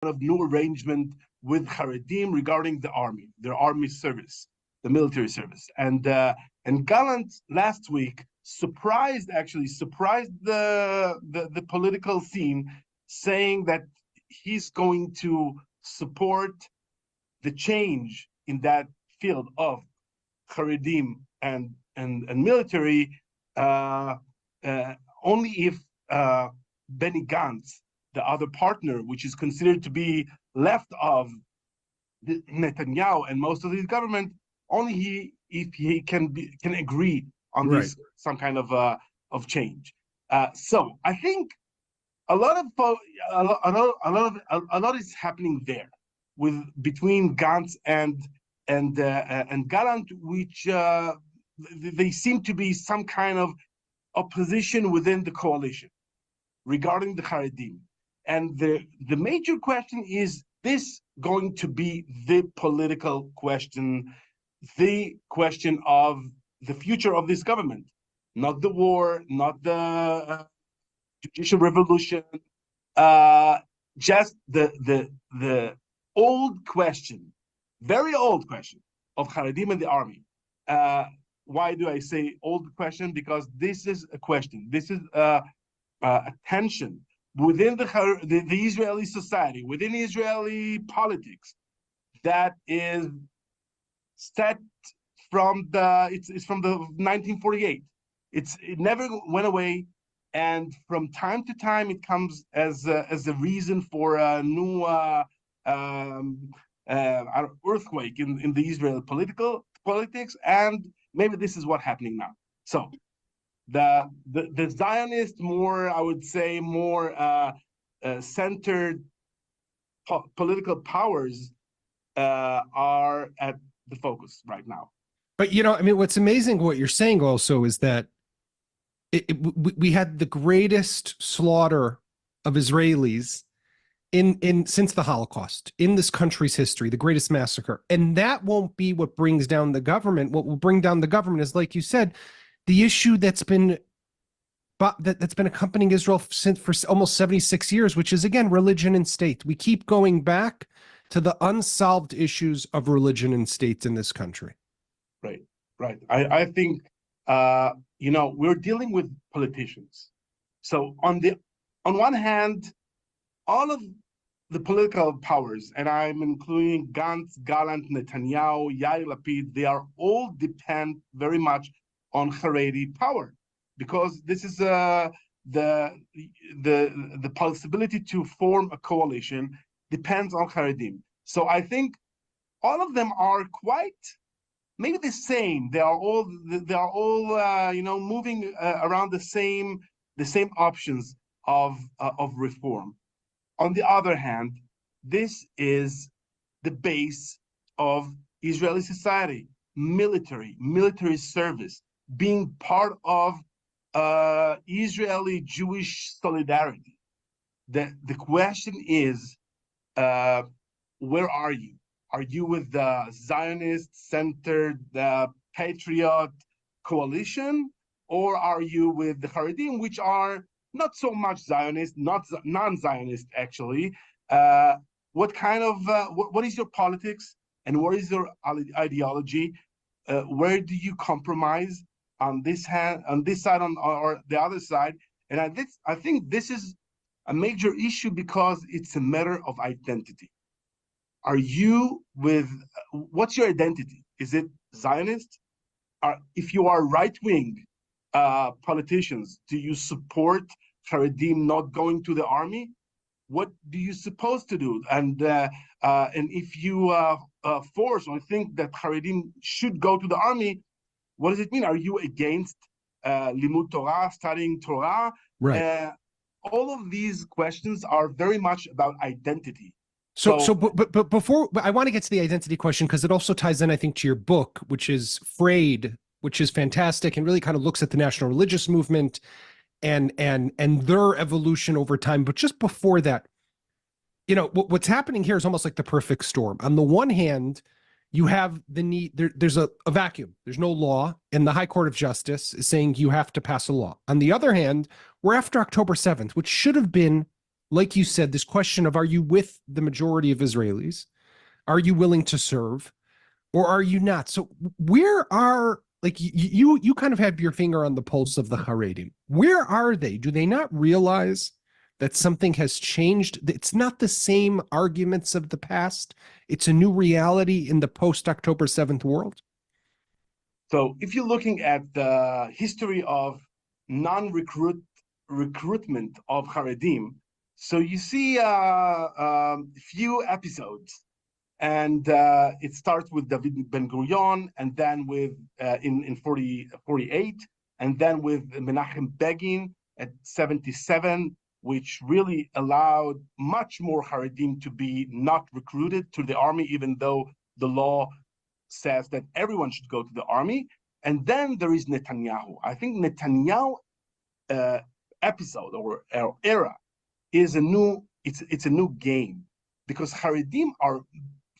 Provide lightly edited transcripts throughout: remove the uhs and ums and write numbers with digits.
of new arrangement with Haredim regarding their army service, the military service. And Gallant last week surprised the political scene, saying that he's going to support the change in that field of Haredim and military, only if Benny Gantz, the other partner, which is considered to be left of Netanyahu and most of his government, only if he can agree on this some kind of change. So I think a lot is happening there between Gantz and Gallant, which they seem to be some kind of opposition within the coalition regarding the Haredim. And the major question is this going to be the political question, the question of the future of this government, not the war, not the judicial revolution, just the old question, very old question of Haredim and the army. Why do I say old question? Because this is a question. This is a tension within the Israeli society, within Israeli politics, that is set from it's from the 1948. It never went away, and from time to time it comes as a reason for a new earthquake in the Israeli politics, and maybe this is what's happening now. So the Zionist, more, I would say, more centered political powers are at the focus right now. But, you know, I mean, what's amazing, what you're saying also is that we had the greatest slaughter of Israelis in since the Holocaust in this country's history, the greatest massacre. And that won't be what brings down the government. What will bring down the government is, like you said, the issue that's been accompanying Israel for almost 76 years, which is, again, religion and state. We keep going back to the unsolved issues of religion and state in this country. Right. I think, you know, we're dealing with politicians. So on one hand, all of the political powers, and I'm including Gantz, Gallant, Netanyahu, Yair Lapid, they are all depend very much on Haredi power, because this is the possibility to form a coalition depends on Haredim. So I think all of them are quite maybe the same. They are all you know, moving around the same options of reform. On the other hand, this is the base of Israeli society, military service, being part of Israeli Jewish solidarity. The question is, where are you? Are you with the Zionist-centered Patriot coalition, or are you with the Haredim, which are not so much Zionist, not non-Zionist actually? What kind of what is your politics, and what is your ideology? Where do you compromise on this side, or the other side? And I think this is a major issue because it's a matter of identity. Are you with, what's your identity? Is it Zionist? If you are right-wing politicians, do you support Haredim not going to the army? What do you supposed to do? And if you force or think that Haredim should go to the army, what does it mean? Are you against Limud Torah, studying Torah? Right. All of these questions are very much about identity. But before, I want to get to the identity question, because it also ties in, I think, to your book, which is Frayed, which is fantastic and really kind of looks at the national religious movement and their evolution over time. But just before that, you know, what's happening here is almost like the perfect storm. On the one hand, you have the need, there's a vacuum. There's no law, and the High Court of Justice is saying you have to pass a law. On the other hand, we're after October 7th, which should have been like you said, this question of, are you with the majority of Israelis? Are you willing to serve, or are you not? So where are, like, you kind of have your finger on the pulse of the Haredim. Where are they? Do they not realize that something has changed? It's not the same arguments of the past. It's a new reality in the post-October 7th world. So if you're looking at the history of recruitment of Haredim, so you see a few episodes, and it starts with David Ben Gurion, and then with in 48, and then with Menachem Begin at 77, which really allowed much more Haredim to be not recruited to the army, even though the law says that everyone should go to the army. And then there is Netanyahu. I think Netanyahu episode or era is a new, it's a new game, because Haredim are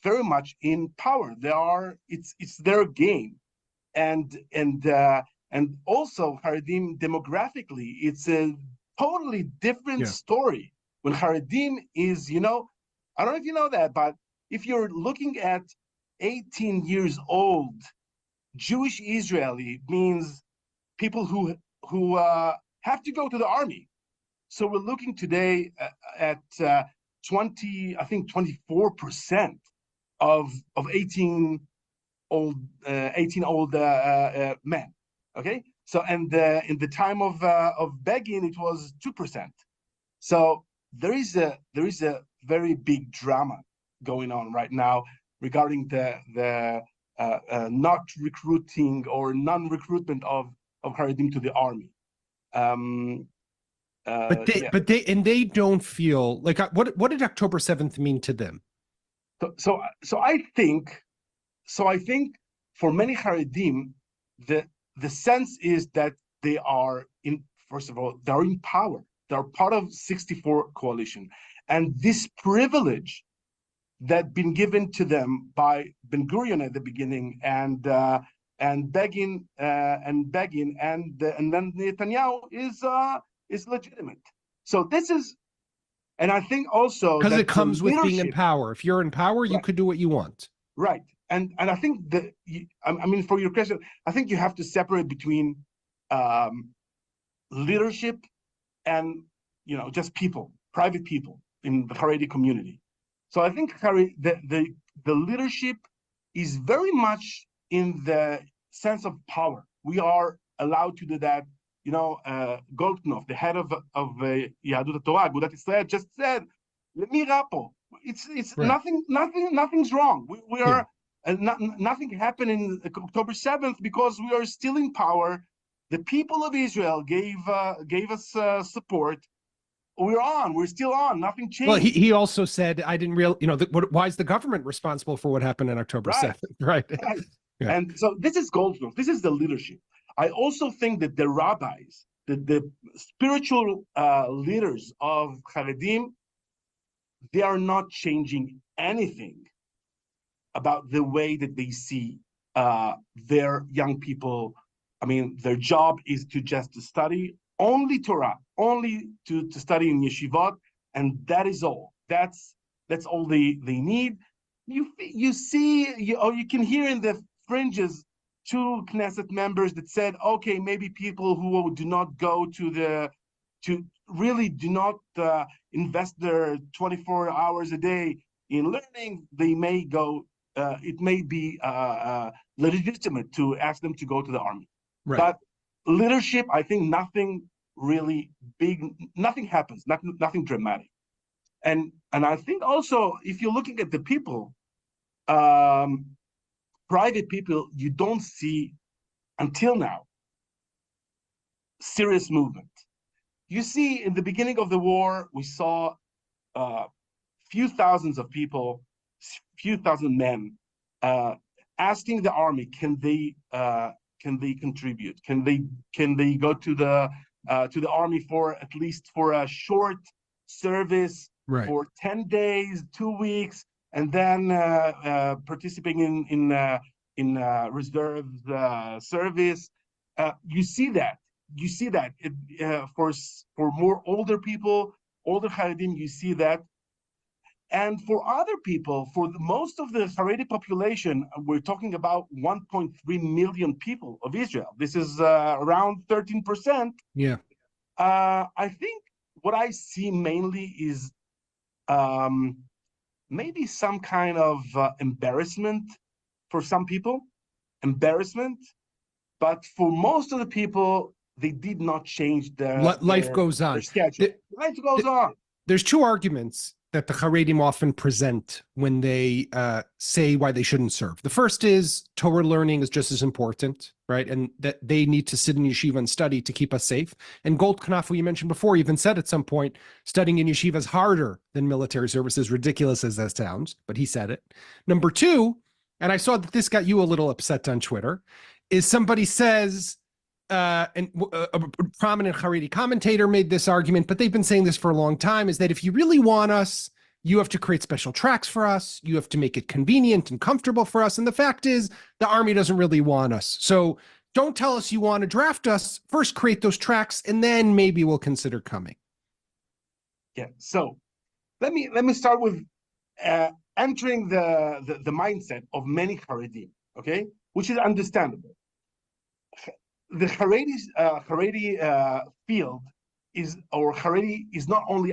very much in power. They are, it's their game. And also Haredim demographically, it's a totally different story. When Haredim is, I don't know if you know that, but if you're looking at 18 years old Jewish Israeli, means people who have to go to the army. So we're looking today at 24% of 18 old men. Okay, so and in the time of Begin it was 2%. So there is a very big drama going on right now regarding the not recruiting or non-recruitment of Haredim to the army. But they don't feel like, what did October 7th mean to them? So I think for many Haredim, the sense is that they are first of all, they're in power. They're part of 64 coalition, and this privilege that been given to them by Ben Gurion at the beginning, and Begin and then Netanyahu is legitimate. So this is, and I think also because it comes with being in power. If you're in power, you could do what you want. Right, and I think that I mean, for your question, I think you have to separate between leadership and just people, private people in the Haredi community. So I think the leadership is very much in the sense of power. We are allowed to do that. Goldknopf, the head of Yahadut Torah, Agudat Israel, just said, "Lemi rapo." It's right. Nothing's wrong. We are nothing happened in October 7th because we are still in power. The people of Israel gave us support. We're still on. Nothing changed. Well, he also said, I didn't why is the government responsible for what happened on October 7th? Right. Yeah. And so this is Goldknopf. This is the leadership. I also think that the rabbis, the spiritual leaders of Haredim, they are not changing anything about the way that they see their young people. I mean, their job is to study only Torah, only to study in yeshivot, and that is all. That's all they need. You see, you can hear in the fringes 2 Knesset members that said, okay, maybe people who do not go to really do not invest their 24 hours a day in learning, they may go. It may be legitimate to ask them to go to the army. Right. But leadership, I think nothing really big, nothing happens, nothing dramatic. And I think also, if you're looking at the people, private people, you don't see until now serious movement. You see, in the beginning of the war, we saw few thousands of people, few thousand men asking the army, can they contribute? Can they go to the army at least for a short service, right, for 10 days, 2 weeks, and then participating in reserve service? You see that for more older people, older Haredim, you see that. And for other people, for most of the Haredi population, we're talking about 1.3 million people of Israel. This is around 13%. Yeah. I think what I see mainly is maybe some kind of embarrassment for some people, embarrassment. But for most of the people, they did not change Life goes on. their schedule. Life goes on. There's two arguments that the Haredim often present when they say why they shouldn't serve. The first is Torah learning is just as important, right? And that they need to sit in yeshiva and study to keep us safe. And Gold Knaf, who you mentioned before, even said at some point, studying in yeshiva is harder than military service, as ridiculous as that sounds, but he said it. Number two, and I saw that this got you a little upset on Twitter, is somebody says, and a prominent Haredi commentator made this argument, but they've been saying this for a long time, is that if you really want us, you have to create special tracks for us. You have to make it convenient and comfortable for us. And the fact is, the army doesn't really want us. So don't tell us you want to draft us. First, create those tracks, and then maybe we'll consider coming. Yeah. So let me start with entering the mindset of many Haredi, okay, which is understandable. The Haredi field is, or Haredi is not only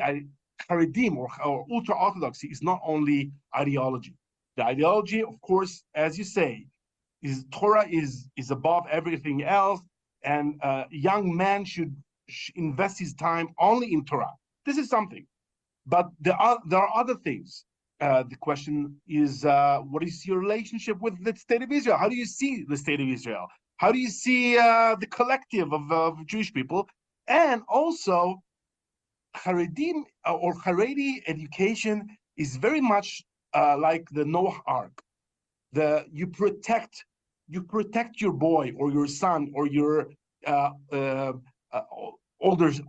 Haredim or ultra orthodoxy is not only ideology. The ideology, of course, as you say, is Torah is above everything else, and a young man should invest his time only in Torah. This is something, but there are other things. The question is, what is your relationship with the state of Israel? How do you see the state of Israel? How do you see the collective of Jewish people? And also, Haredim or Haredi education is very much like the Noah Ark. You protect your boy or your son or your older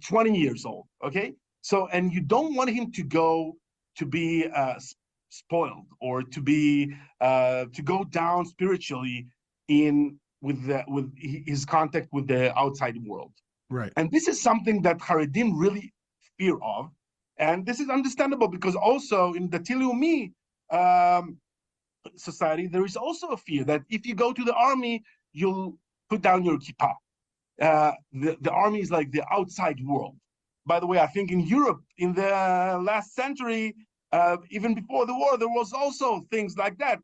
20 years old. Okay, so and you don't want him to go to be spoiled or to be to go down spiritually with his contact with the outside world. Right. And this is something that Haredim really fear of. And this is understandable because also in the Tilumi society, there is also a fear that if you go to the army, you'll put down your kippah. The army is like the outside world. By the way, I think in Europe, in the last century, even before the war, there was also things like that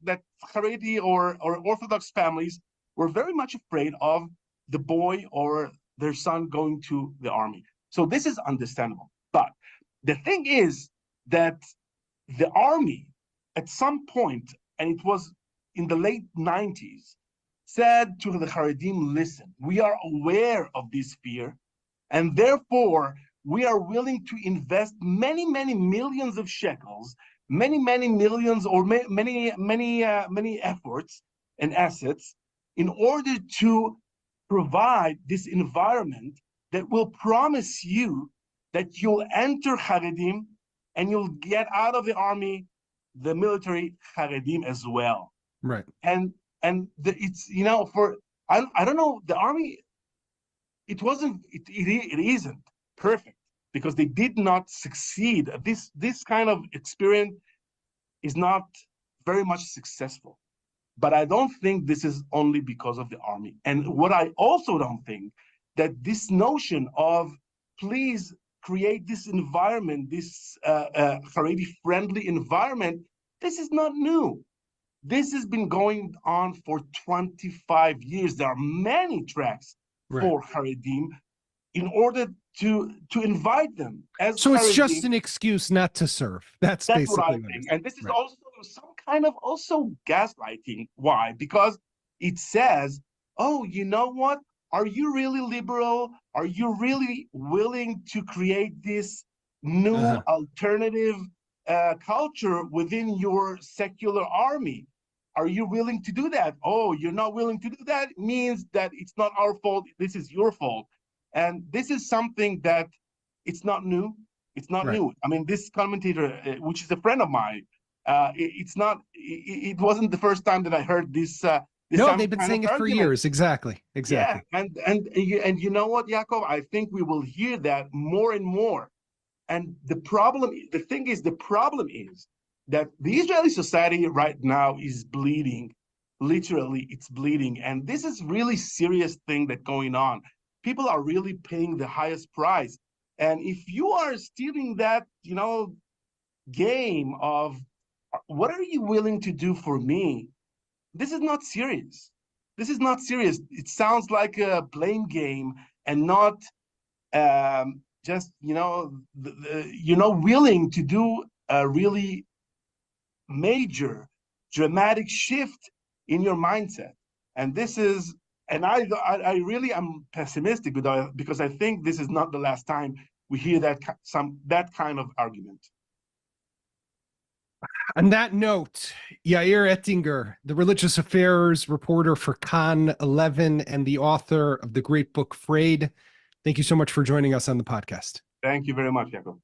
Haredi or Orthodox families were very much afraid of the boy or their son going to the army. So this is understandable. But the thing is that the army, at some point, and it was in the late 90s, said to the Haredim, listen, we are aware of this fear, and therefore we are willing to invest many, many millions of shekels, many, many millions, or many efforts and assets in order to provide this environment that will promise you that you'll enter Haredim and you'll get out of the army, the military Haredim as well. Right. It's, for, I don't know, the army, it isn't perfect because they did not succeed. This kind of experience is not very much successful. But I don't think this is only because of the army. And what I also don't think, that this notion of please create this environment, this Haredi-friendly environment, this is not new. This has been going on for 25 years. There are many tracks for Haredim in order to invite them. So it's just an excuse not to serve. That's basically what I think. And this is also some kind of also gaslighting. Why? Because it says, oh, you know what? Are you really liberal? Are you really willing to create this new alternative culture within your secular army? Are you willing to do that? Oh, you're not willing to do that? It means that it's not our fault. This is your fault. And this is something that it's not new. It's not new. I mean, this commentator, which is a friend of mine, it wasn't the first time that I heard this the No, same they've been kind of saying it for argument. years. Exactly. Yeah, Exactly. and you know what, Yaakov? I think we will hear that more and more. And the thing is, the problem is that the Israeli society right now is bleeding. Literally, it's bleeding. And this is really serious thing that going on. People are really paying the highest price. And if you are stealing that, game of what are you willing to do for me? This is not serious. This is not serious. It sounds like a blame game and not just willing to do a really major dramatic shift in your mindset. And this is and I really am pessimistic because I think this is not the last time we hear that kind of argument. On that note, Yair Ettinger, the religious affairs reporter for Kan 11 and the author of the great book Frayed, thank you so much for joining us on the podcast. Thank you very much, Yaakov.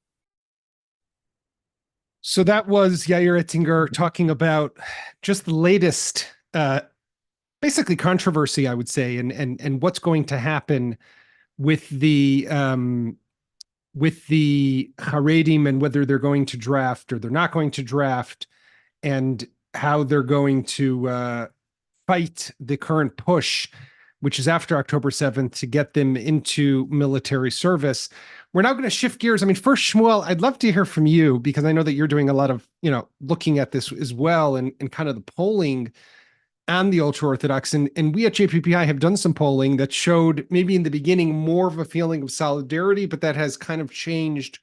So that was Yair Ettinger talking about just the latest, basically controversy, I would say, and what's going to happen with the Haredim and whether they're going to draft or they're not going to draft, and how they're going to fight the current push, which is after October 7th, to get them into military service. We're now going to shift gears. I mean, first, Shmuel, I'd love to hear from you because I know that you're doing a lot of, looking at this as well and kind of the polling on the ultra-Orthodox. And we at JPPI have done some polling that showed maybe in the beginning more of a feeling of solidarity, but that has kind of changed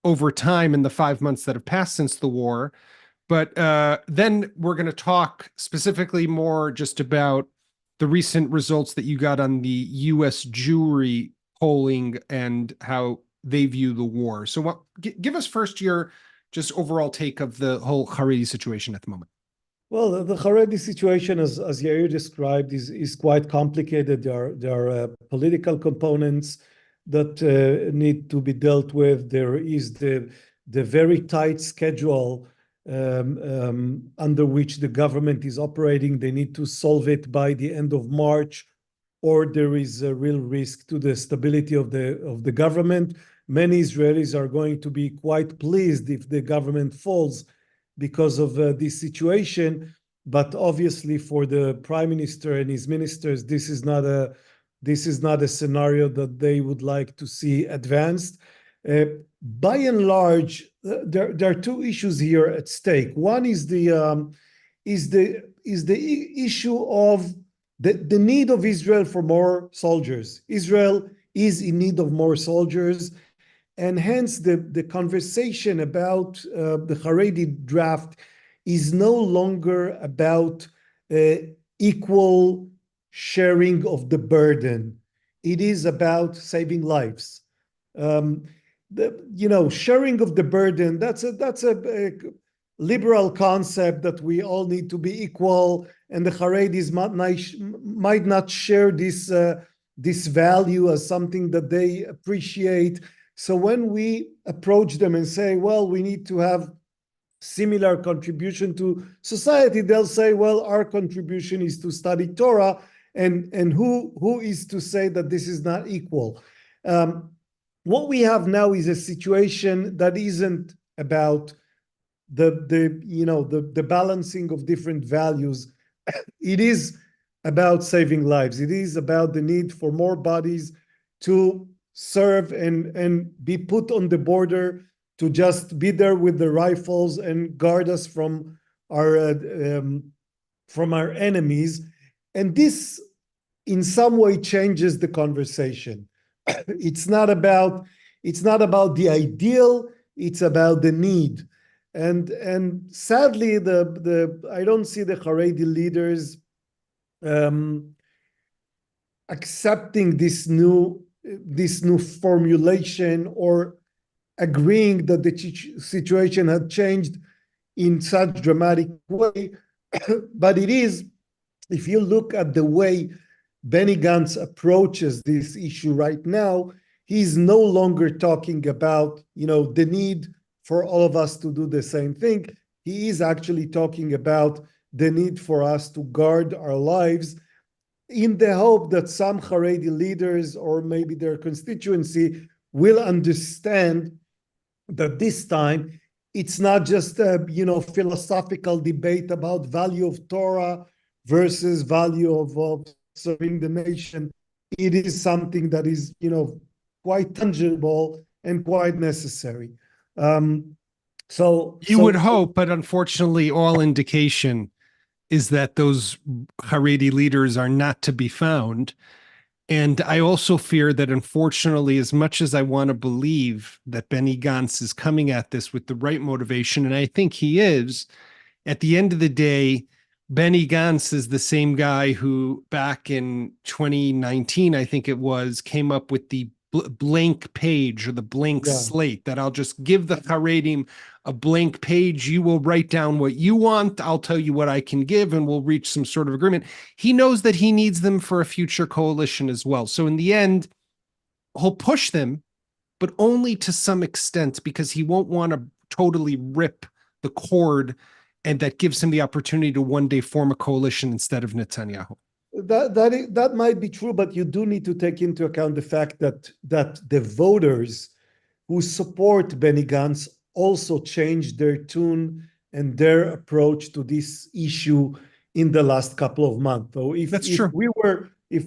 over time in the 5 months that have passed since the war. But then we're going to talk specifically more just about the recent results that you got on the U.S. Jewry polling and how they view the war. So give us first your just overall take of the whole Haredi situation at the moment. Well, the Haredi situation, as Yair described, is quite complicated. There are political components that need to be dealt with. There is the very tight schedule under which the government is operating. They need to solve it by the end of March, or there is a real risk to the stability of the government. Many Israelis are going to be quite pleased if the government falls because of this situation. But obviously for the prime minister and his ministers, this is not a scenario that they would like to see advanced. By and large, there are two issues here at stake. One is the issue of the need of Israel for more soldiers. Israel is in need of more soldiers, and hence the conversation about the Haredi draft is no longer about equal sharing of the burden. It is about saving lives. Sharing of the burden, that's a liberal concept that we all need to be equal, and the Haredis might not share this value as something that they appreciate. So when we approach them and say, well, we need to have similar contribution to society, they'll say, well, our contribution is to study Torah, and who is to say that this is not equal? What we have now is a situation that isn't about the balancing of different values. It is about saving lives. It is about the need for more bodies to serve and be put on the border, to just be there with the rifles and guard us from our enemies. And this in some way changes the conversation. It's not about the ideal, it's about the need. And sadly, I don't see the Haredi leaders accepting this new formulation or agreeing that the situation had changed in such dramatic way. But it is, if you look at the way Benny Gantz approaches this issue right now, he's no longer talking about the need for all of us to do the same thing. He is actually talking about the need for us to guard our lives in the hope that some Haredi leaders or maybe their constituency will understand that this time it's not just a philosophical debate about value of Torah versus value of serving the nation. It is something that is quite tangible and quite necessary. So you would hope, but unfortunately, all indication is that those Haredi leaders are not to be found. And I also fear that, unfortunately, as much as I want to believe that Benny Gantz is coming at this with the right motivation, and I think he is, at the end of the day, Benny Gantz is the same guy who back in 2019, I think it was, came up with the blank page or the blank slate that I'll just give the Haredim a blank page. You will write down what you want. I'll tell you what I can give and we'll reach some sort of agreement. He knows that he needs them for a future coalition as well. So in the end, he'll push them, but only to some extent because he won't want to totally rip the cord, and that gives him the opportunity to one day form a coalition instead of Netanyahu. That might be true, but you do need to take into account the fact that the voters who support Benny Gantz also changed their tune and their approach to this issue in the last couple of months. So if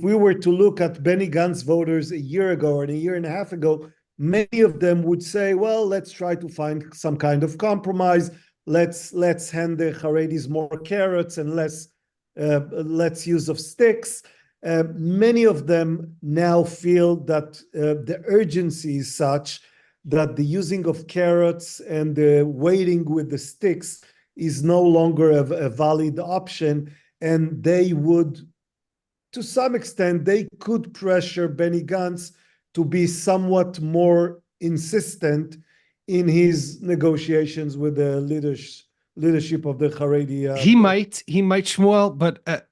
we were to look at Benny Gantz voters a year ago and a year and a half ago, many of them would say, well, let's try to find some kind of compromise. Let's hand the Haredis more carrots and less use of sticks. Many of them now feel that the urgency is such that the using of carrots and the waiting with the sticks is no longer a valid option, and they would, to some extent, they could pressure Benny Gantz to be somewhat more insistent in his negotiations with the leadership of the Haredi. He might, Shmuel, but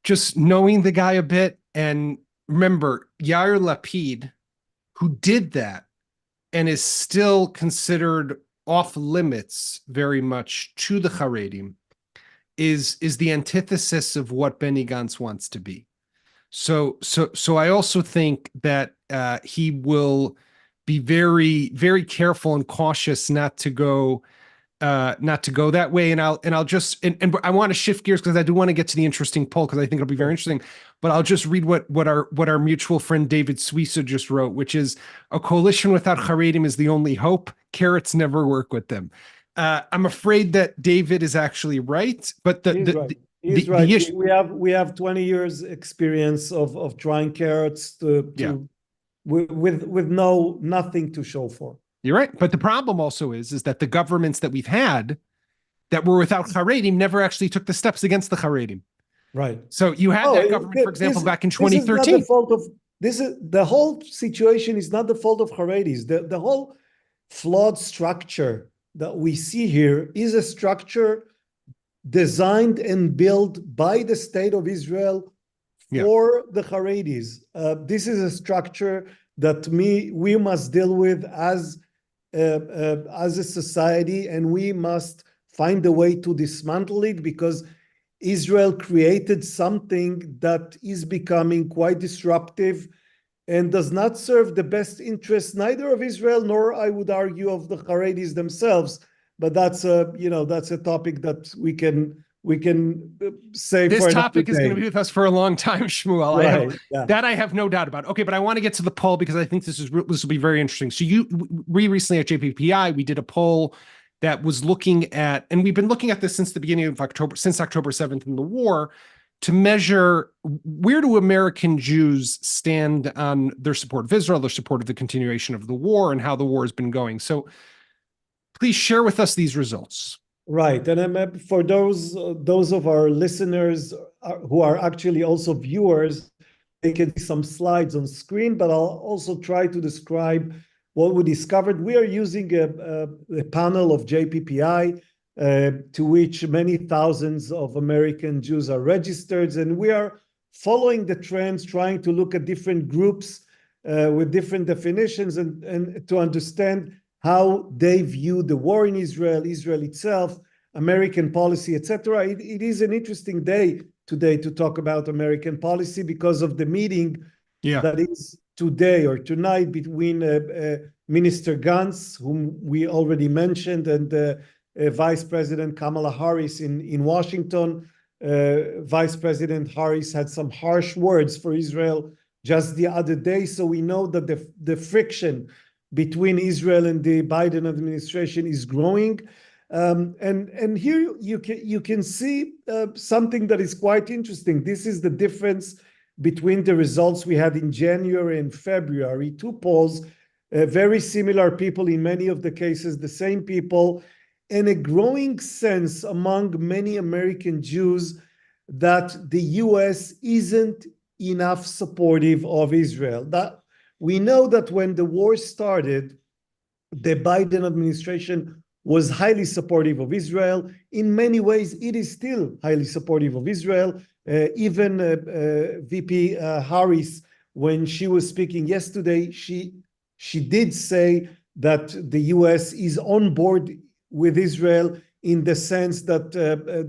just knowing the guy a bit, and remember, Yair Lapid, who did that and is still considered off limits very much to the Haredim, is the antithesis of what Benny Gantz wants to be. So I also think that he will be very, very careful and cautious not to go that way. And I'll just I want to shift gears because I do want to get to the interesting poll because I think it'll be very interesting. But I'll just read what our mutual friend David Suissa just wrote, which is a coalition without Haredim is the only hope. Carrots never work with them. I'm afraid that David is actually right, but he's right. We have 20 years experience of trying carrots with nothing to show for. You're right. But the problem also is that the governments that we've had that were without Haredim never actually took the steps against the Haredim. Right. So you had that government, for example, back in 2013. The whole situation is not the fault of Haredis. The whole flawed structure that we see here is a structure designed and built by the state of Israel for the Haredis. This is a structure that we must deal with as a society, and we must find a way to dismantle it because Israel created something that is becoming quite disruptive and does not serve the best interest neither of Israel nor, I would argue, of the Haredis themselves. But that's a topic that we can say. This topic is going to be with us for a long time, Shmuel. Right, that I have no doubt about. Okay, but I want to get to the poll because I think this will be very interesting. So we recently at JPPI, we did a poll that was looking at, and we've been looking at this since the beginning of October, since October 7th in the war, to measure where do American Jews stand on their support of Israel, their support of the continuation of the war, and how the war has been going. So please share with us these results. Right, and for those of our listeners who are actually also viewers, they can see some slides on screen, but I'll also try to describe what we discovered. We are using a panel of JPPI to which many thousands of American Jews are registered, and we are following the trends, trying to look at different groups with different definitions and to understand how they view the war in Israel, Israel itself, American policy, etc. It is an interesting day today to talk about American policy because of the meeting that is today or tonight between Minister Gantz, whom we already mentioned, and Vice President Kamala Harris in Washington. Vice President Harris had some harsh words for Israel just the other day, so we know that the friction between Israel and the Biden administration is growing. And here you can see something that is quite interesting. This is the difference between the results we had in January and February. Two polls, very similar people in many of the cases, the same people, and a growing sense among many American Jews that the US isn't enough supportive of Israel. That we know that when the war started, the Biden administration was highly supportive of Israel. In many ways, it is still highly supportive of Israel. Even VP Harris, when she was speaking yesterday, she did say that the US is on board with Israel in the sense that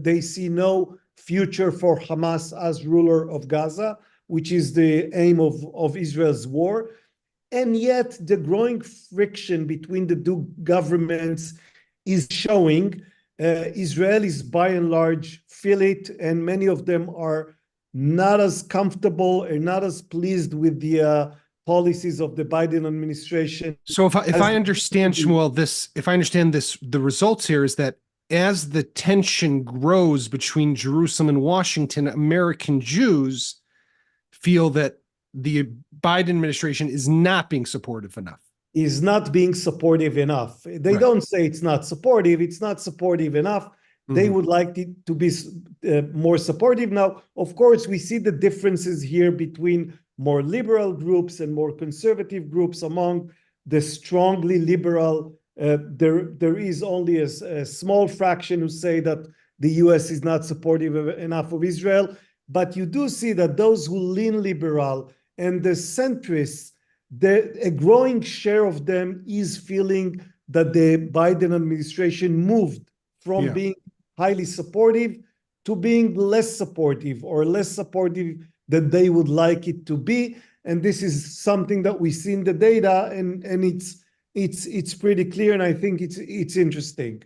they see no future for Hamas as ruler of Gaza, which is the aim of Israel's war. And yet the growing friction between the two governments is showing. Israelis, by and large, feel it, and many of them are not as comfortable and not as pleased with the policies of the Biden administration. So if I understand, Shmuel, the results here is that as the tension grows between Jerusalem and Washington, American Jews feel that the Biden administration is not being supportive enough. Is not being supportive enough. They don't say it's not supportive. It's not supportive enough. They would like it to be more supportive. Now, of course, we see the differences here between more liberal groups and more conservative groups. Among the strongly liberal, there is only a small fraction who say that the US is not supportive enough of Israel. But you do see that those who lean liberal and the centrists, a growing share of them is feeling that the Biden administration moved from being highly supportive to being less supportive or less supportive than they would like it to be. And this is something that we see in the data, and it's pretty clear, and I think it's interesting.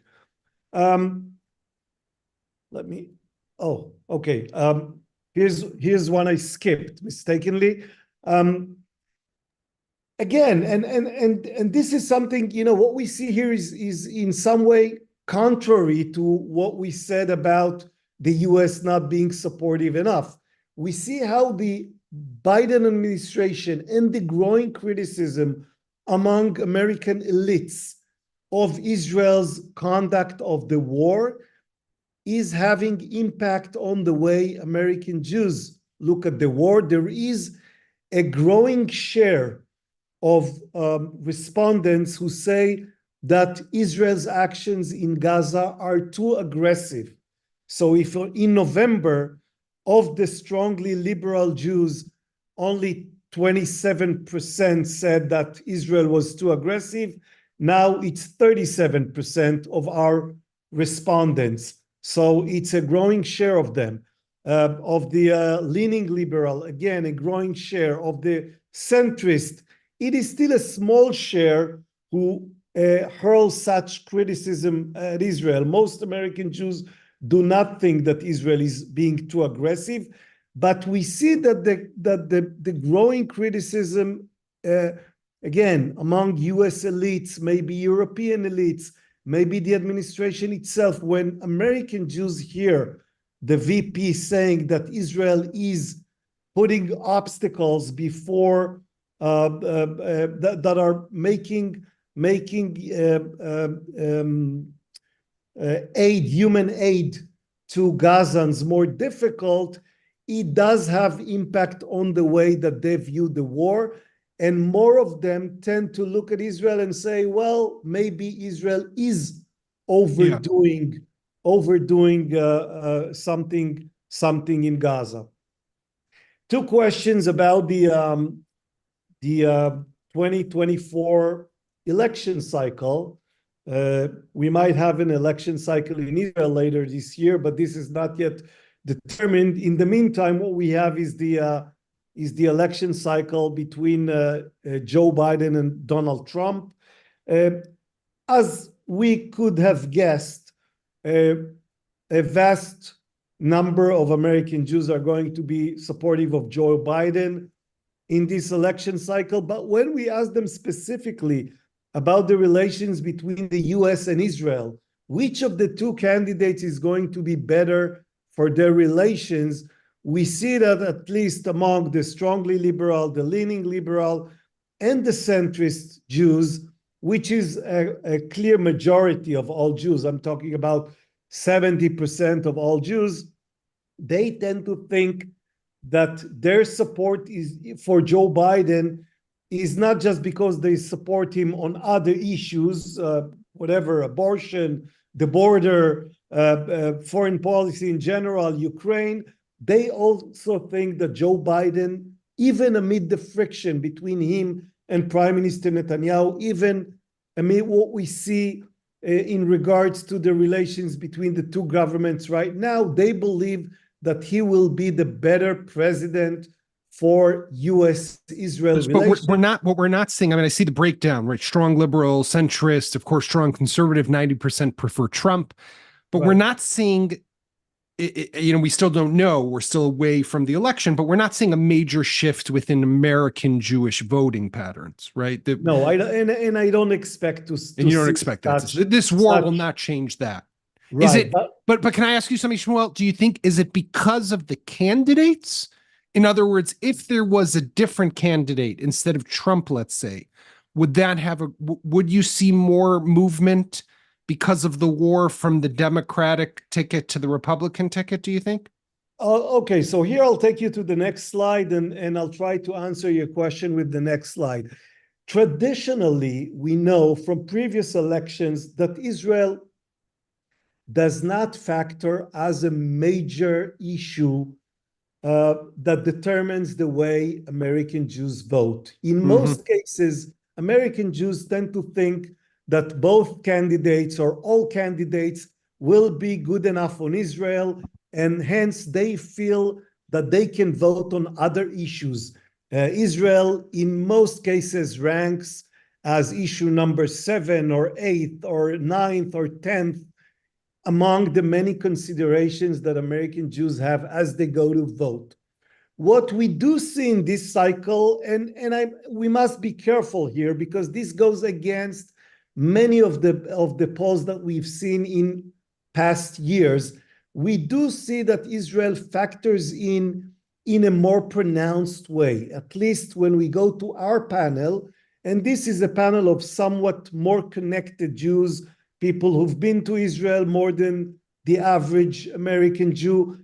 Here's one I skipped mistakenly. Again, and this is something, what we see here is in some way contrary to what we said about the US not being supportive enough. We see how the Biden administration and the growing criticism among American elites of Israel's conduct of the war is having impact on the way American Jews look at the war. There is a growing share of respondents who say that Israel's actions in Gaza are too aggressive. So if in November, of the strongly liberal Jews, only 27% said that Israel was too aggressive, now it's 37% of our respondents. So it's a growing share of them. Of the leaning liberal, again, a growing share. Of the centrist, it is still a small share who hurl such criticism at Israel. Most American Jews do not think that Israel is being too aggressive, but we see that the growing criticism, again, among US elites, maybe European elites, maybe the administration itself, when American Jews hear the VP saying that Israel is putting obstacles before that are making human aid to Gazans more difficult, it does have impact on the way that they view the war. And more of them tend to look at Israel and say, well, maybe Israel is overdoing something in Gaza. Two questions about the 2024 election cycle. We might have an election cycle in Israel later this year, but this is not yet determined. In the meantime, what we have is the election cycle between Joe Biden and Donald Trump. As we could have guessed, a vast number of American Jews are going to be supportive of Joe Biden in this election cycle. But when we ask them specifically about the relations between the US and Israel, which of the two candidates is going to be better for their relations, we see that at least among the strongly liberal, the leaning liberal, and the centrist Jews, which is a clear majority of all Jews, I'm talking about 70% of all Jews, they tend to think that their support is for Joe Biden is not just because they support him on other issues, whatever, abortion, the border, foreign policy in general, Ukraine. They also think that Joe Biden, even amid the friction between him and Prime Minister Netanyahu, even amid what we see in regards to the relations between the two governments right now, they believe that he will be the better president for U.S.-Israel relations. But we're not seeing, I mean, I see the breakdown, right? Strong liberal, centrist, of course, strong conservative, 90% prefer Trump, but we're not seeing, we still don't know, we're still away from the election, but we're not seeing a major shift within American Jewish voting patterns, right? No, I don't expect to and you don't expect that. This war will not change that. Right, is it, but can I ask you something, Shmuel? Do you think, is it because of the candidates? In other words, if there was a different candidate instead of Trump, let's say, would you see more movement because of the war from the Democratic ticket to the Republican ticket, do you think? Okay, so here I'll take you to the next slide and I'll try to answer your question with the next slide. Traditionally, we know from previous elections that Israel does not factor as a major issue that determines the way American Jews vote. In most cases, American Jews tend to think that both candidates or all candidates will be good enough on Israel, and hence they feel that they can vote on other issues. Israel, in most cases, ranks as issue number 7 or 8 or 9th or 10th among the many considerations that American Jews have as they go to vote. What we do see in this cycle, we must be careful here because this goes against many of the polls that we've seen in past years. We do see that Israel factors in a more pronounced way, at least when we go to our panel, and this is a panel of somewhat more connected Jews, people who've been to Israel more than the average American Jew.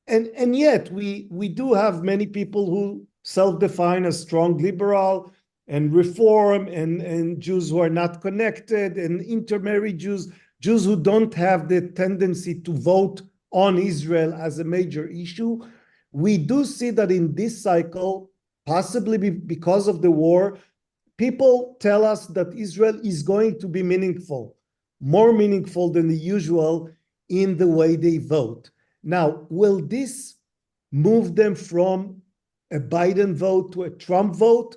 And yet we do have many people who self-define as strong liberal and reform and Jews who are not connected and intermarried Jews who don't have the tendency to vote on Israel as a major issue. We do see that in this cycle, possibly because of the war, people tell us that Israel is going to be meaningful, more meaningful than the usual in the way they vote. Now, will this move them from a Biden vote to a Trump vote?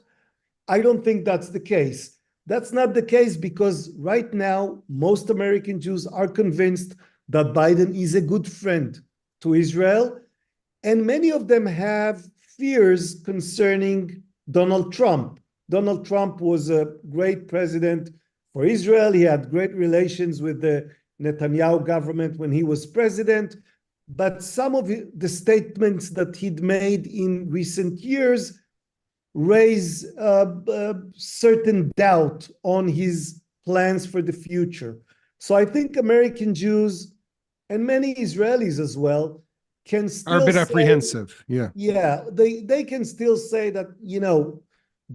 I don't think that's the case. That's not the case because right now, most American Jews are convinced that Biden is a good friend to Israel, and many of them have fears concerning Donald Trump. Donald Trump was a great president for Israel. He had great relations with the Netanyahu government when he was president. But some of the statements that he'd made in recent years raise certain doubt on his plans for the future. So I think American Jews and many Israelis as well can still are a bit apprehensive. Yeah, they can still say that,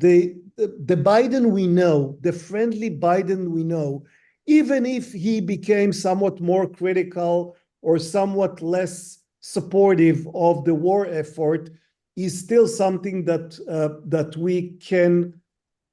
the Biden we know, the friendly Biden we know, even if he became somewhat more critical or somewhat less supportive of the war effort, is still something that we can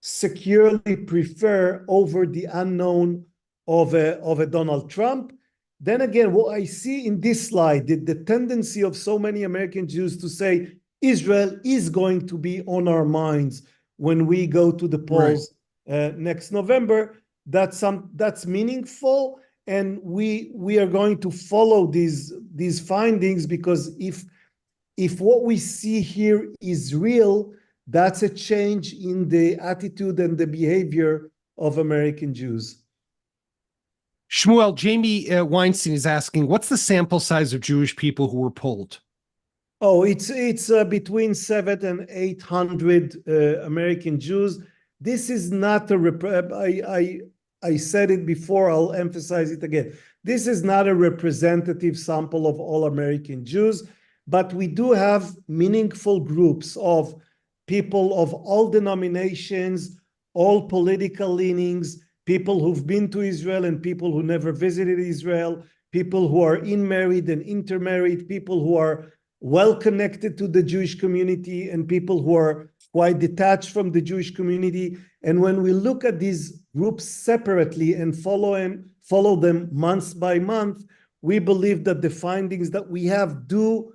securely prefer over the unknown of a Donald Trump. Then again, what I see in this slide, the tendency of so many American Jews to say Israel is going to be on our minds when we go to the polls next November. That's meaningful, and we are going to follow these findings, because if what we see here is real, that's a change in the attitude and the behavior of American Jews. Shmuel, Jamie Weinstein is asking, what's the sample size of Jewish people who were polled? Oh, it's between 700 and 800 American Jews. This is not I said it before, I'll emphasize it again. This is not a representative sample of all American Jews, but we do have meaningful groups of people of all denominations, all political leanings, people who've been to Israel and people who never visited Israel, people who are married and intermarried, people who are well connected to the Jewish community, and people who are quite detached from the Jewish community. And when we look at these groups separately and follow them month by month, we believe that the findings that we have do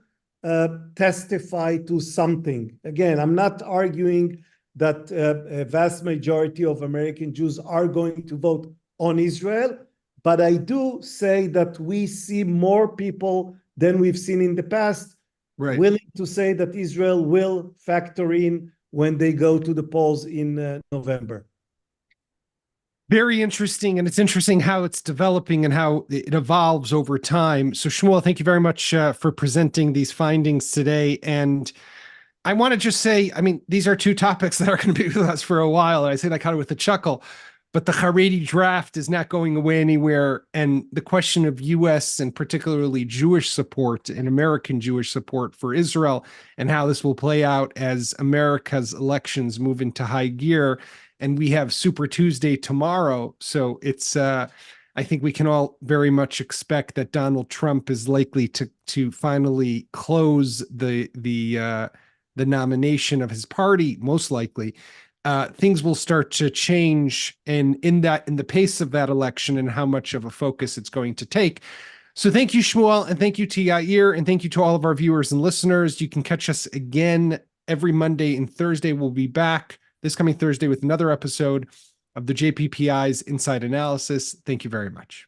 testify to something. Again, I'm not arguing that a vast majority of American Jews are going to vote on Israel, but I do say that we see more people than we've seen in the past willing to say that Israel will factor in when they go to the polls in November. Very interesting, and it's interesting how it's developing and how it evolves over time. So Shmuel, thank you very much for presenting these findings today. And I want to just say, I mean, these are two topics that are going to be with us for a while. And I say that kind of with a chuckle, but the Haredi draft is not going away anywhere. And the question of U.S. and particularly Jewish support and American Jewish support for Israel and how this will play out as America's elections move into high gear. And we have Super Tuesday tomorrow. So it's, I think we can all very much expect that Donald Trump is likely to finally close the nomination of his party, most likely. Things will start to change in the pace of that election and how much of a focus it's going to take. So thank you, Shmuel, and thank you to Yair, and thank you to all of our viewers and listeners. You can catch us again every Monday and Thursday. We'll be back this coming Thursday with another episode of the JPPI's Inside Analysis. Thank you very much.